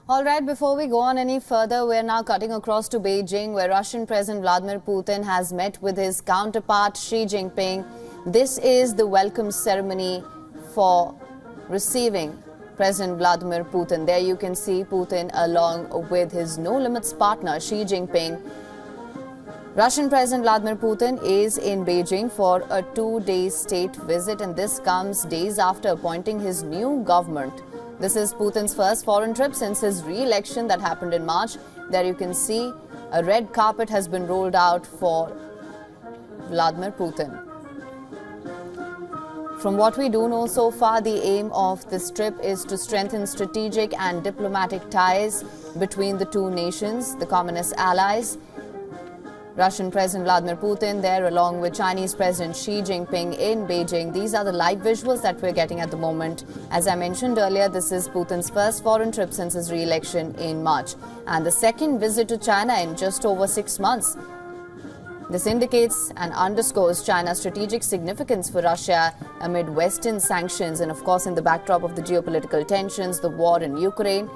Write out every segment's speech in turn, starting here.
All right, before we go on any further, we're now cutting across to Beijing, where Russian President Vladimir Putin has met with his counterpart Xi Jinping. This is the welcome ceremony for receiving President Vladimir Putin. There you can see Putin along with his no-limits partner Xi Jinping. Russian President Vladimir Putin is in Beijing for a two-day state visit, and this comes days after appointing his new government. This is Putin's first foreign trip since his re-election that happened in March. There you can see a red carpet has been rolled out for Vladimir Putin. From what we do know so far, the aim of this trip is to strengthen strategic and diplomatic ties between the two nations, the communist allies. Russian President Vladimir Putin there along with Chinese President Xi Jinping in Beijing. These are the live visuals that we're getting at the moment. As I mentioned earlier, this is Putin's first foreign trip since his re-election in March and the second visit to China in just over 6 months. This indicates and underscores China's strategic significance for Russia amid Western sanctions and, of course, in the backdrop of the geopolitical tensions, the war in Ukraine.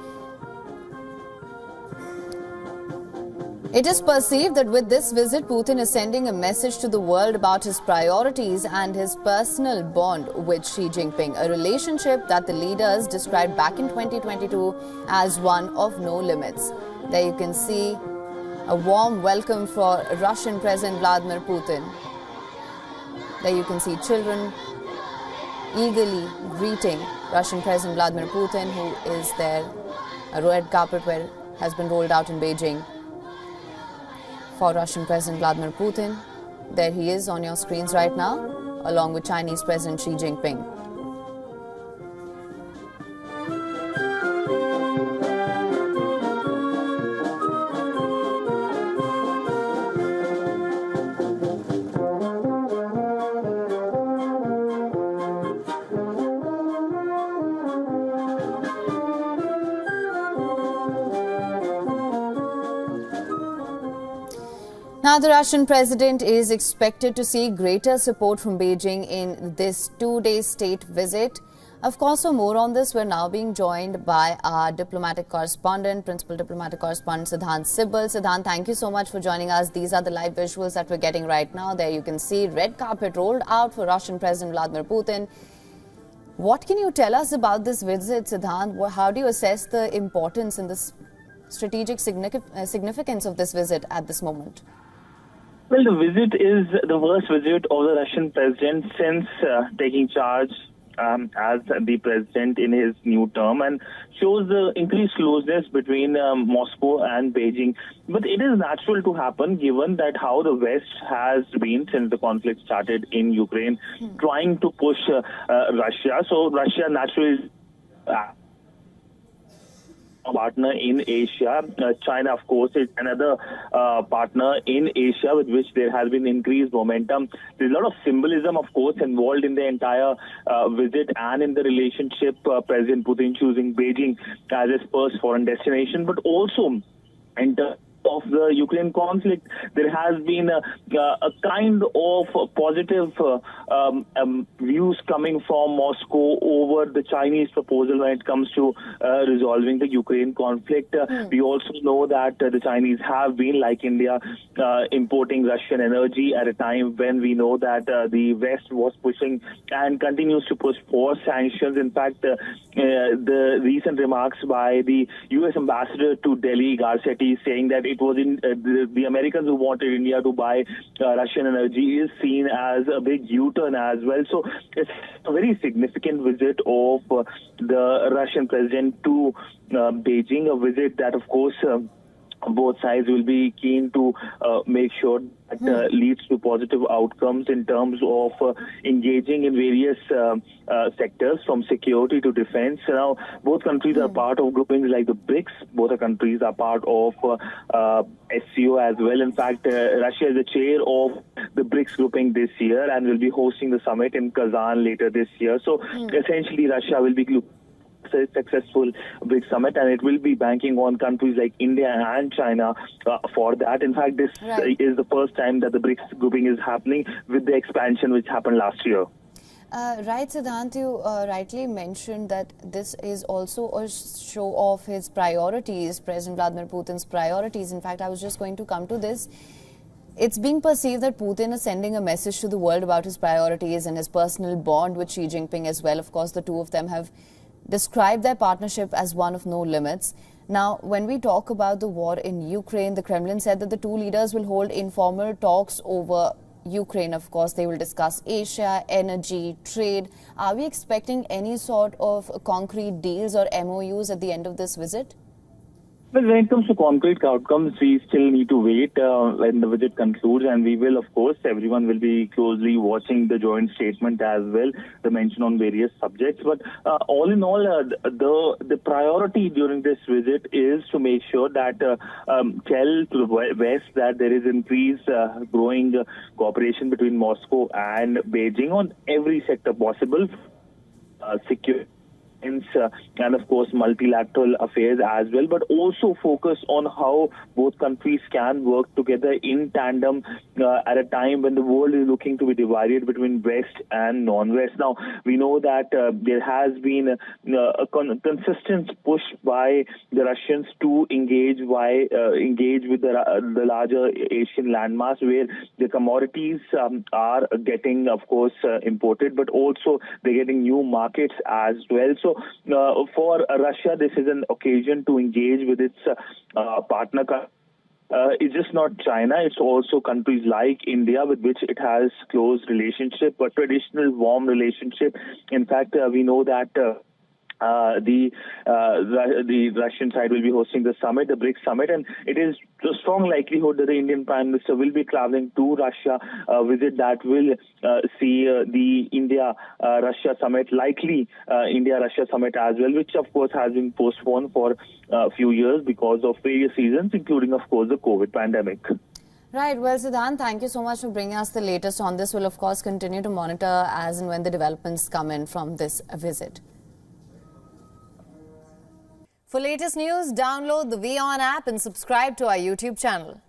It is perceived that with this visit, Putin is sending a message to the world about his priorities and his personal bond with Xi Jinping, a relationship that the leaders described back in 2022 as one of no limits. There you can see a warm welcome for Russian President Vladimir Putin. There you can see children eagerly greeting Russian President Vladimir Putin, who is there. A red carpet has been rolled out in Beijing for Russian President Vladimir Putin. There he is on your screens right now, along with Chinese President Xi Jinping. Now, the Russian president is expected to see greater support from Beijing in this two-day state visit. Of course, for more on this, we're now being joined by our diplomatic correspondent, principal diplomatic correspondent Siddhant Sibal. Siddhant, thank you so much for joining us. These are the live visuals that we're getting right now. There you can see red carpet rolled out for Russian President Vladimir Putin. What can you tell us about this visit, Siddhant? How do you assess the importance and the strategic significance of this visit at this moment? Well, the visit is the first visit of the Russian president since taking charge as the president in his new term, and shows the increased closeness between Moscow and Beijing. But it is natural to happen given that how the West has been since the conflict started in Ukraine, trying to push Russia. So Russia naturally partner in Asia. China, of course, is another partner in Asia with which there has been increased momentum. There's a lot of symbolism, of course, involved in the entire visit and in the relationship. President Putin choosing Beijing as his first foreign destination, but also in terms of the Ukraine conflict, there has been a kind of positive views coming from Moscow over the Chinese proposal when it comes to resolving the Ukraine conflict. We also know that the Chinese have been, like India, importing Russian energy at a time when we know that the West was pushing and continues to push for sanctions. In fact, the recent remarks by the U.S. ambassador to Delhi, Garcetti, saying that it was in the Americans who wanted India to buy Russian energy is seen as a big U-turn as well. So it's a very significant visit of the Russian president to Beijing, a visit that, of course, both sides will be keen to make sure that leads to positive outcomes in terms of engaging in various sectors from security to defense. Now, both countries are part of groupings like the BRICS. Both countries are part of SCO as well. In fact, Russia is the chair of the BRICS grouping this year and will be hosting the summit in Kazan later this year. So essentially, Russia will be successful BRICS summit, and it will be banking on countries like India and China for that. In fact, this is the first time that the BRICS grouping is happening with the expansion which happened last year. Right, Siddhant, you rightly mentioned that this is also a show of his priorities, President Vladimir Putin's priorities. In fact, I was just going to come to this. It's being perceived that Putin is sending a message to the world about his priorities and his personal bond with Xi Jinping as well. Of course, the two of them have described their partnership as one of no limits. Now, when we talk about the war in Ukraine, the Kremlin said that the two leaders will hold informal talks over Ukraine. Of course, they will discuss Asia, energy, trade. Are we expecting any sort of concrete deals or MOUs at the end of this visit? Well, when it comes to concrete outcomes, we still need to wait when the visit concludes, and we will, of course, everyone will be closely watching the joint statement as well, the mention on various subjects. But all in all, the priority during this visit is to make sure that tell to the West that there is increased growing cooperation between Moscow and Beijing on every sector possible, security, and of course multilateral affairs as well, but also focus on how both countries can work together in tandem at a time when the world is looking to be divided between West and non-West. Now, we know that there has been a consistent push by the Russians to engage with the larger Asian landmass, where the commodities are getting, of course, imported, but also they're getting new markets as well. So for Russia, this is an occasion to engage with its partner country. It's just not China, it's also countries like India, with which it has close relationship, a traditional warm relationship. In fact, we know that the Russian side will be hosting the summit, the BRICS summit, and it is a strong likelihood that the Indian Prime Minister will be traveling to Russia, a visit that will see the India-Russia summit, likely India-Russia summit as well, which of course has been postponed for a few years because of various reasons, including of course the COVID pandemic. Right. Well, Siddhant, thank you so much for bringing us the latest on this. We'll of course continue to monitor as and when the developments come in from this visit. For latest news, download the WION app and subscribe to our YouTube channel.